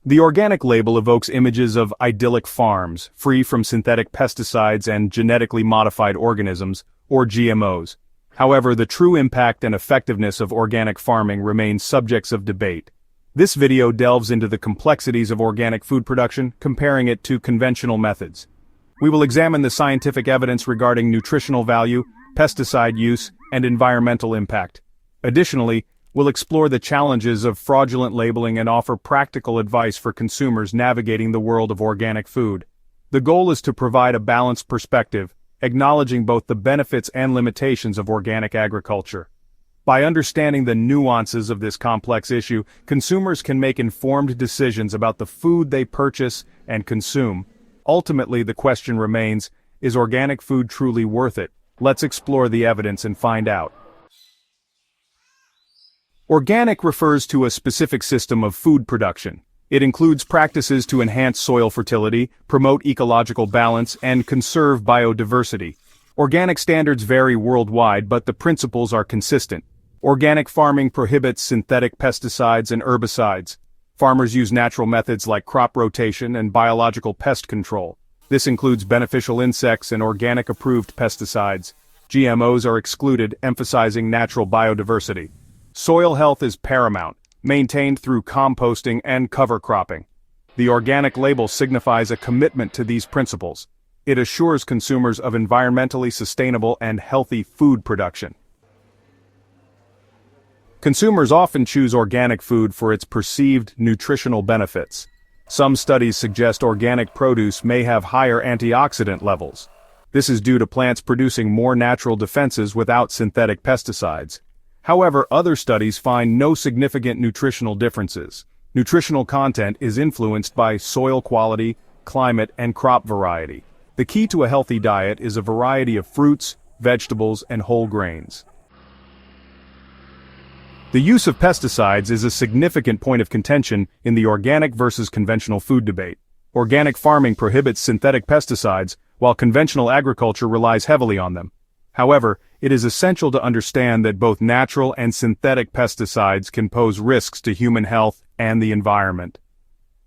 The organic label evokes images of idyllic farms, free from synthetic pesticides and genetically modified organisms, or GMOs. However, the true impact and effectiveness of organic farming remain subjects of debate. This video delves into the complexities of organic food production, comparing it to conventional methods. We will examine the scientific evidence regarding nutritional value, pesticide use, and environmental impact. Additionally, we'll explore the challenges of fraudulent labeling and offer practical advice for consumers navigating the world of organic food. The goal is to provide a balanced perspective, acknowledging both the benefits and limitations of organic agriculture. By understanding the nuances of this complex issue, consumers can make informed decisions about the food they purchase and consume. Ultimately, the question remains, is organic food truly worth it? Let's explore the evidence and find out. Organic refers to a specific system of food production. It includes practices to enhance soil fertility, promote ecological balance, and conserve biodiversity. Organic standards vary worldwide, but the principles are consistent. Organic farming prohibits synthetic pesticides and herbicides. Farmers use natural methods like crop rotation and biological pest control. This includes beneficial insects and organic-approved pesticides. GMOs are excluded, emphasizing natural biodiversity. Soil health is paramount, maintained through composting and cover cropping. The organic label signifies a commitment to these principles. It assures consumers of environmentally sustainable and healthy food production. Consumers often choose organic food for its perceived nutritional benefits. Some studies suggest organic produce may have higher antioxidant levels. This is due to plants producing more natural defenses without synthetic pesticides. However, other studies find no significant nutritional differences. Nutritional content is influenced by soil quality, climate, and crop variety. The key to a healthy diet is a variety of fruits, vegetables, and whole grains. The use of pesticides is a significant point of contention in the organic versus conventional food debate. Organic farming prohibits synthetic pesticides, while conventional agriculture relies heavily on them. However, it is essential to understand that both natural and synthetic pesticides can pose risks to human health and the environment.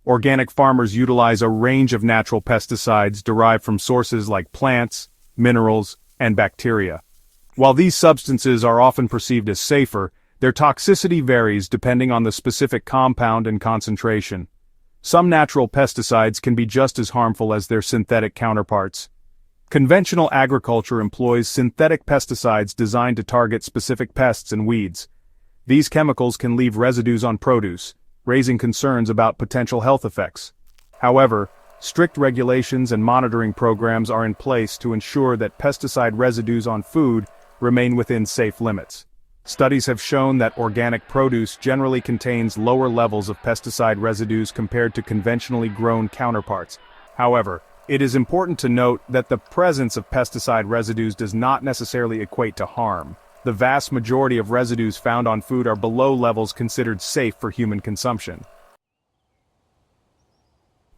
Organic farmers utilize a range of natural pesticides derived from sources like plants, minerals, and bacteria. While these substances are often perceived as safer, their toxicity varies depending on the specific compound and concentration. Some natural pesticides can be just as harmful as their synthetic counterparts. Conventional agriculture employs synthetic pesticides designed to target specific pests and weeds. These chemicals can leave residues on produce, raising concerns about potential health effects. However, strict regulations and monitoring programs are in place to ensure that pesticide residues on food remain within safe limits. Studies have shown that organic produce generally contains lower levels of pesticide residues compared to conventionally grown counterparts. However, it is important to note that the presence of pesticide residues does not necessarily equate to harm. The vast majority of residues found on food are below levels considered safe for human consumption.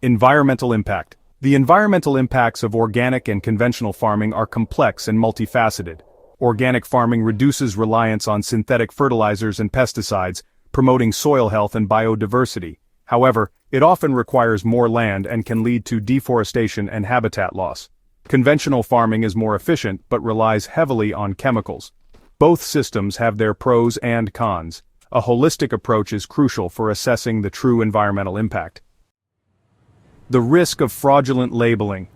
Environmental impact. The environmental impacts of organic and conventional farming are complex and multifaceted. Organic farming reduces reliance on synthetic fertilizers and pesticides, promoting soil health and biodiversity. However, it often requires more land and can lead to deforestation and habitat loss. Conventional farming is more efficient but relies heavily on chemicals. Both systems have their pros and cons. A holistic approach is crucial for assessing the true environmental impact. The risk of fraudulent labeling.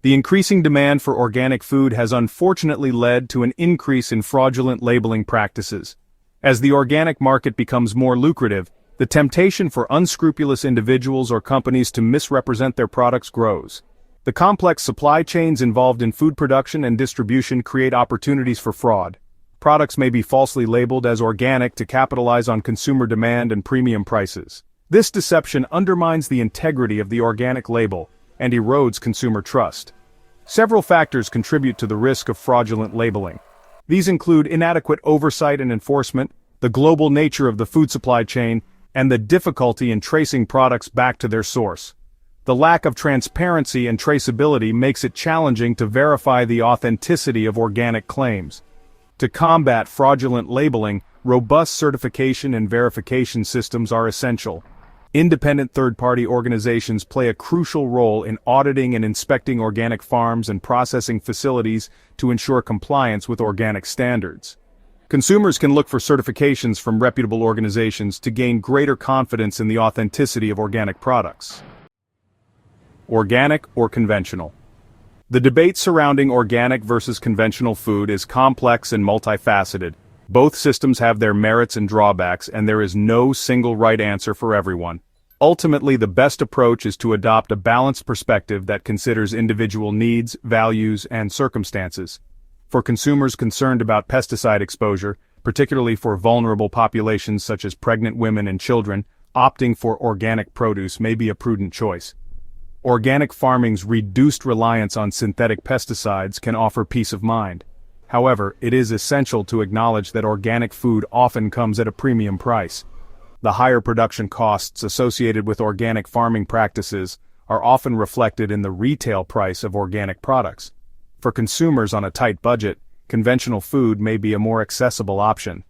The increasing demand for organic food has unfortunately led to an increase in fraudulent labeling practices. As the organic market becomes more lucrative, the temptation for unscrupulous individuals or companies to misrepresent their products grows. The complex supply chains involved in food production and distribution create opportunities for fraud. Products may be falsely labeled as organic to capitalize on consumer demand and premium prices. This deception undermines the integrity of the organic label and erodes consumer trust. Several factors contribute to the risk of fraudulent labeling. These include inadequate oversight and enforcement, the global nature of the food supply chain, and the difficulty in tracing products back to their source. The lack of transparency and traceability makes it challenging to verify the authenticity of organic claims. To combat fraudulent labeling, robust certification and verification systems are essential. Independent third-party organizations play a crucial role in auditing and inspecting organic farms and processing facilities to ensure compliance with organic standards. Consumers can look for certifications from reputable organizations to gain greater confidence in the authenticity of organic products. Organic or conventional? The debate surrounding organic versus conventional food is complex and multifaceted. Both systems have their merits and drawbacks, and there is no single right answer for everyone. Ultimately, the best approach is to adopt a balanced perspective that considers individual needs, values, and circumstances. For consumers concerned about pesticide exposure, particularly for vulnerable populations such as pregnant women and children, opting for organic produce may be a prudent choice. Organic farming's reduced reliance on synthetic pesticides can offer peace of mind. However, it is essential to acknowledge that organic food often comes at a premium price. The higher production costs associated with organic farming practices are often reflected in the retail price of organic products. For consumers on a tight budget, conventional food may be a more accessible option.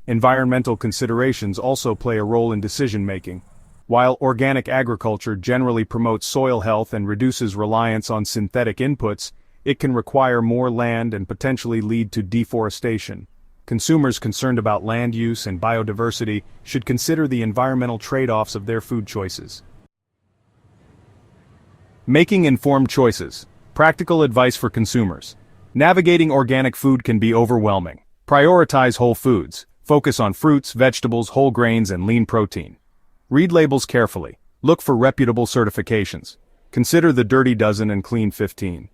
Environmental considerations also play a role in decision-making. While organic agriculture generally promotes soil health and reduces reliance on synthetic inputs, it can require more land and potentially lead to deforestation. Consumers concerned about land use and biodiversity should consider the environmental trade-offs of their food choices. Making informed choices. Practical advice for consumers. Navigating organic food can be overwhelming. Prioritize whole foods. Focus on fruits, vegetables, whole grains, and lean protein. Read labels carefully. Look for reputable certifications. Consider the Dirty Dozen and Clean 15.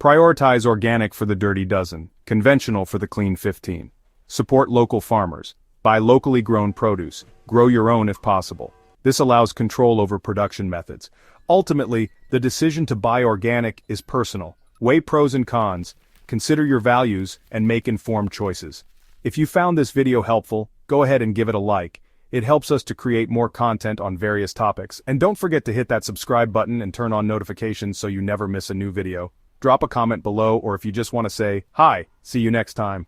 Prioritize organic for the Dirty Dozen, conventional for the Clean 15. Support local farmers. Buy locally grown produce. Grow your own if possible. This allows control over production methods. Ultimately, the decision to buy organic is personal. Weigh pros and cons, consider your values, and make informed choices. If you found this video helpful, go ahead and give it a like. It helps us to create more content on various topics. And don't forget to hit that subscribe button and turn on notifications so you never miss a new video. Drop a comment below, or if you just want to say, hi, see you next time.